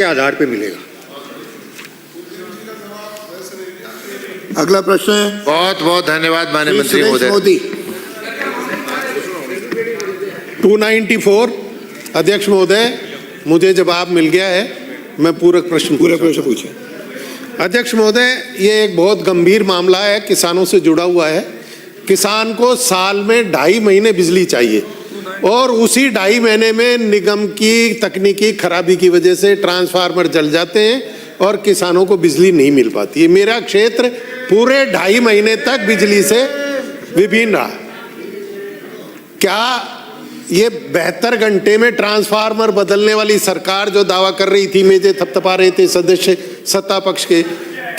के आधार पे मिलेगा। अगला प्रश्न है बहुत बहुत धन्यवाद माननीय मंत्री सुरेश महोदय। मोदी। 294 अध्यक्ष महोदय, मुझे जवाब मिल गया है, मैं पूरक प्रश्न पूछे। अध्यक्ष महोदय, ये एक बहुत गंभीर मामला है, किसानों से जुड़ा हुआ है। किसान को साल में 2.5 महीने बिजली चाहिए और उसी 2.5 महीने में निगम की तकनीकी खराबी की वजह से ट्रांसफार्मर जल जाते हैं और किसानों को बिजली नहीं मिल पाती है। मेरा क्षेत्र पूरे 2.5 महीने तक बिजली से विभिन्न रहा। क्या ये 72 घंटे में ट्रांसफार्मर बदलने वाली सरकार जो दावा कर रही थी, मुझे थपथपा रहे थे सदस्य सत्ता पक्ष के,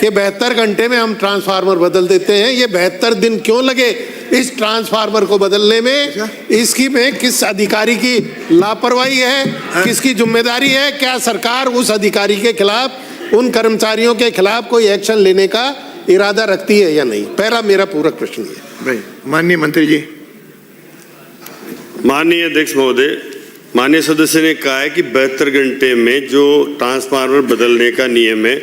कि 72 घंटे में हम ट्रांसफार्मर बदल देते हैं, ये 72 दिन क्यों लगे इस ट्रांसफार्मर को बदलने में? इसकी में किस अधिकारी की लापरवाही है, किसकी जिम्मेदारी है? क्या सरकार उस अधिकारी के खिलाफ, उन कर्मचारियों के खिलाफ कोई एक्शन लेने का इरादा रखती है या नहीं? पहला मेरा पूरक प्रश्न है। माननीय मंत्री जी। माननीय अध्यक्ष महोदय, माननीय सदस्य ने कहा है कि 72 घंटे में जो ट्रांसफार्मर बदलने का नियम है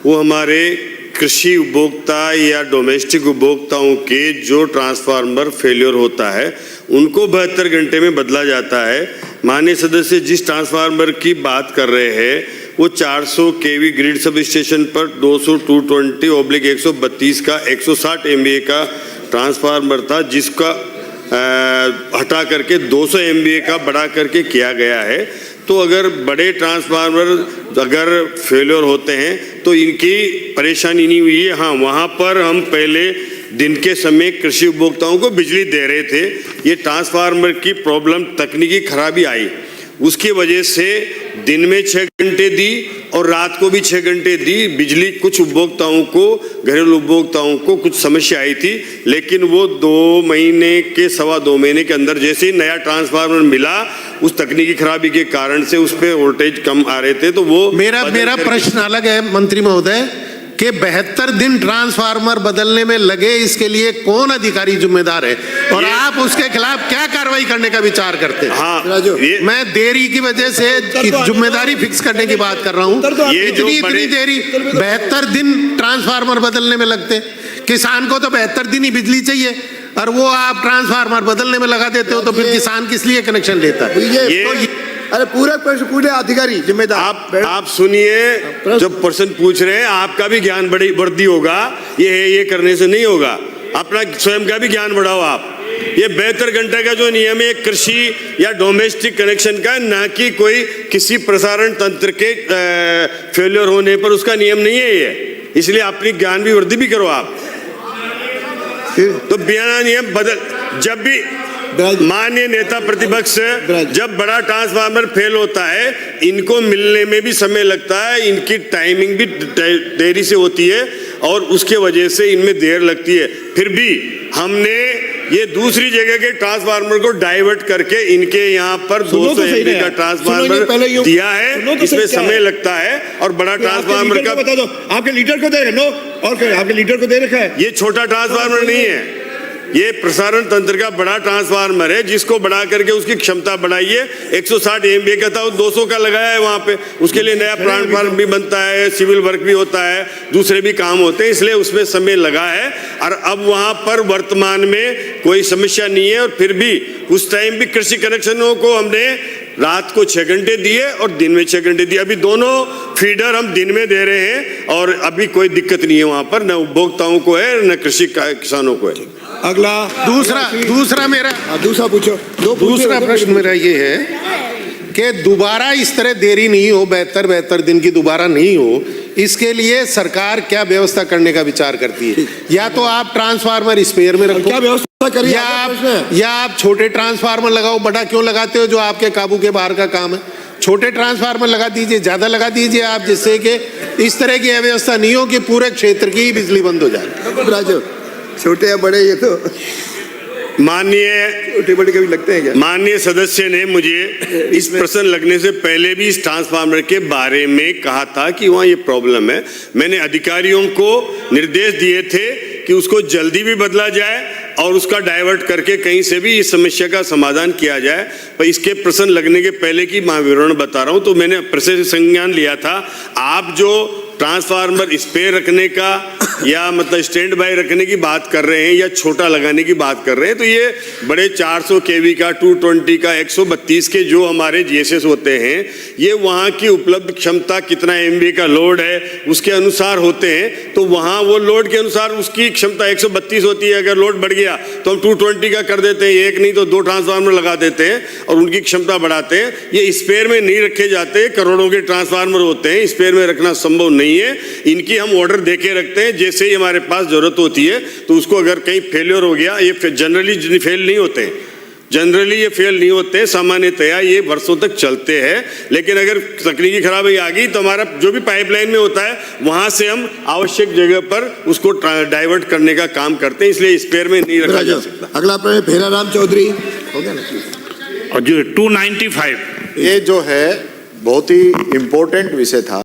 वो हमारे कृषि उपभोक्ता या डोमेस्टिक उपभोक्ताओं के जो ट्रांसफार्मर फेलियर होता है उनको 72 घंटे में बदला जाता है। माननीय सदस्य जिस ट्रांसफार्मर की बात कर रहे हैं वो 400 केवी ग्रिड सब स्टेशन पर 200/220/132 का 160 MVA का ट्रांसफार्मर था, जिसका हटा करके 200 MVA का बढ़ा करके किया गया है। तो अगर बड़े ट्रांसफार्मर अगर फेलियर होते हैं तो इनकी परेशानी नहीं हुई है। हाँ, वहाँ पर हम पहले दिन के समय कृषि उपभोक्ताओं को बिजली दे रहे थे। ये ट्रांसफार्मर की प्रॉब्लम तकनीकी खराबी आई, उसकी वजह से दिन में 6 घंटे दी और रात को भी 6 घंटे दी बिजली। कुछ उपभोक्ताओं को, घरेलू उपभोक्ताओं को कुछ समस्या आई थी, लेकिन वो 2 महीने के 2.25 महीने के अंदर जैसे ही नया ट्रांसफार्मर मिला, उस तकनीकी खराबी के कारण से उस पे वोल्टेज कम आ रहे थे, तो वो मेरा प्रश्न अलग है मंत्री महोदय कि 72 दिन ट्रांसफार्मर बदलने में लगे, इसके लिए कौन अधिकारी जिम्मेदार है और आप उसके खिलाफ क्या कार्रवाई करने का विचार करते हैं? हाँ, मैं देरी की वजह से जिम्मेदारी फिक्स करने की बात कर रहा हूँ। इतनी देरी 72 दिन ट्रांसफार्मर बदलने में लगते, किसान को तो 72 दिन ही बिजली चाहिए और वो आप ट्रांसफार्मर बदलने में लगा देते हो, तो फिर किसान किस लिए कनेक्शन लेता है? अरे पूरा प्रश्न पूरे अधिकारी जिम्मेदार। आप सुनिए, जब प्रश्न पूछ रहे हैं आपका भी ज्ञान वृद्धि होगा, ये करने से नहीं होगा, अपना स्वयं का भी ज्ञान बढ़ाओ आप। ये 72 घंटे का जो नियम है कृषि या डोमेस्टिक कनेक्शन का, ना कि कोई किसी प्रसारण तंत्र के फेलियर होने पर उसका नियम नहीं है ये, इसलिए अपनी ज्ञान भी वृद्धि भी करो आप। तो बिना नियम बदल, जब भी माननीय नेता प्रतिपक्ष, जब बड़ा ट्रांसफार्मर फेल होता है इनको मिलने में भी समय लगता है, इनकी टाइमिंग भी देरी से होती है और उसके वजह से इनमें देर लगती है। फिर भी हमने ये दूसरी जगह के ट्रांसफार्मर को डाइवर्ट करके इनके यहाँ पर 200 MVA का ट्रांसफार्मर दिया है, इसमें समय लगता है और बड़ा ट्रांसफार्मर का बता दो, आपके लीडर को दे रहे और आपके लीडर को दे रखा है। ये छोटा ट्रांसफार्मर नहीं है, ये प्रसारण तंत्र का बड़ा ट्रांसफार्मर है, जिसको बढ़ा करके उसकी क्षमता बढ़ाइए। 160 MVA का था, 200 का लगाया है वहां पे, उसके लिए नया ट्रांसफार्मर भी बनता है, सिविल वर्क भी होता है, दूसरे भी काम होते हैं, इसलिए उसमें समय लगा है। और अब वहां पर वर्तमान में कोई समस्या नहीं है। और फिर भी उस टाइम भी कृषि कनेक्शनों को हमने रात को 6 घंटे दिए और दिन में 6 घंटे दिए। अभी दोनों फीडर हम दिन में दे रहे हैं और अभी कोई दिक्कत नहीं है वहां पर, न उपभोक्ताओं को है न कृषि किसानों को है। अगला दूसरा मेरा दूसरा पूछो। दूसरा प्रश्न मेरा ये है कि दोबारा इस तरह देरी नहीं हो, 72 दिन की दोबारा नहीं हो, इसके लिए सरकार क्या व्यवस्था करने का विचार करती है? या तो आप ट्रांसफार्मर स्पेयर में रखो, क्या व्यवस्था करिए, या आप छोटे ट्रांसफार्मर लगाओ। बड़ा क्यों लगाते हो जो आपके काबू के बाहर का काम है? छोटे ट्रांसफार्मर लगा दीजिए, ज्यादा लगा दीजिए आप, जिससे कि इस तरह की अव्यवस्था नहीं हो कि पूरे क्षेत्र की बिजली बंद हो जाए। राजू, छोटे या बड़े ये तो माननीय छोटे बड़े कभी लगते हैं क्या? माननीय सदस्य ने मुझे इस प्रश्न लगने से पहले भी इस ट्रांसफार्मर के बारे में कहा था कि वहाँ ये प्रॉब्लम है। मैंने अधिकारियों को निर्देश दिए थे कि उसको जल्दी भी बदला जाए और उसका डाइवर्ट करके कहीं से भी इस समस्या का समाधान किया जाए। पर इसके प्रश्न लगने के पहले की मैं विवरण बता रहा हूं। तो मैंने प्रश्न संज्ञान लिया था, आप जो ट्रांसफार्मर स्पेयर रखने का या मतलब स्टैंड बाय रखने की बात कर रहे हैं या छोटा लगाने की बात कर रहे हैं, तो ये बड़े 400 केवी का, 220 का, 132 के जो हमारे जीएसएस होते हैं, ये वहाँ की उपलब्ध क्षमता कितना एमबी का लोड है उसके अनुसार होते हैं। तो वहाँ वो लोड के अनुसार उसकी क्षमता 132 होती है। अगर लोड बढ़ गया तो हम 220 का कर देते हैं, एक नहीं तो 2 ट्रांसफार्मर लगा देते हैं और उनकी क्षमता बढ़ाते हैं। ये स्पेयर में नहीं रखे जाते, करोड़ों के ट्रांसफार्मर होते हैं, स्पेयर में रखना संभव नहीं है। इनकी हम ऑर्डर देके रखते हैं, जैसे ही हमारे पास जरूरत होती है तो उसको अगर कहीं फेलियर हो गया, ये जनरली फेल नहीं होते हैं, जनरली ये फेल नहीं होते हैं, सामान्यतया ये वर्षों तक चलते हैं। लेकिन अगर तकनीकी खराबी आ गई तो हमारा जो भी पाइपलाइन में होता है वहां से हम आवश्यक जगह पर उसको डाइवर्ट करने का काम करते हैं, इसलिए स्पेयर में नहीं रखा जा सकता। अगला प्रश्न फेराराम चौधरी, हो गया ना? और जो 295 ये जो है बहुत ही इम्पोर्टेंट विषय था।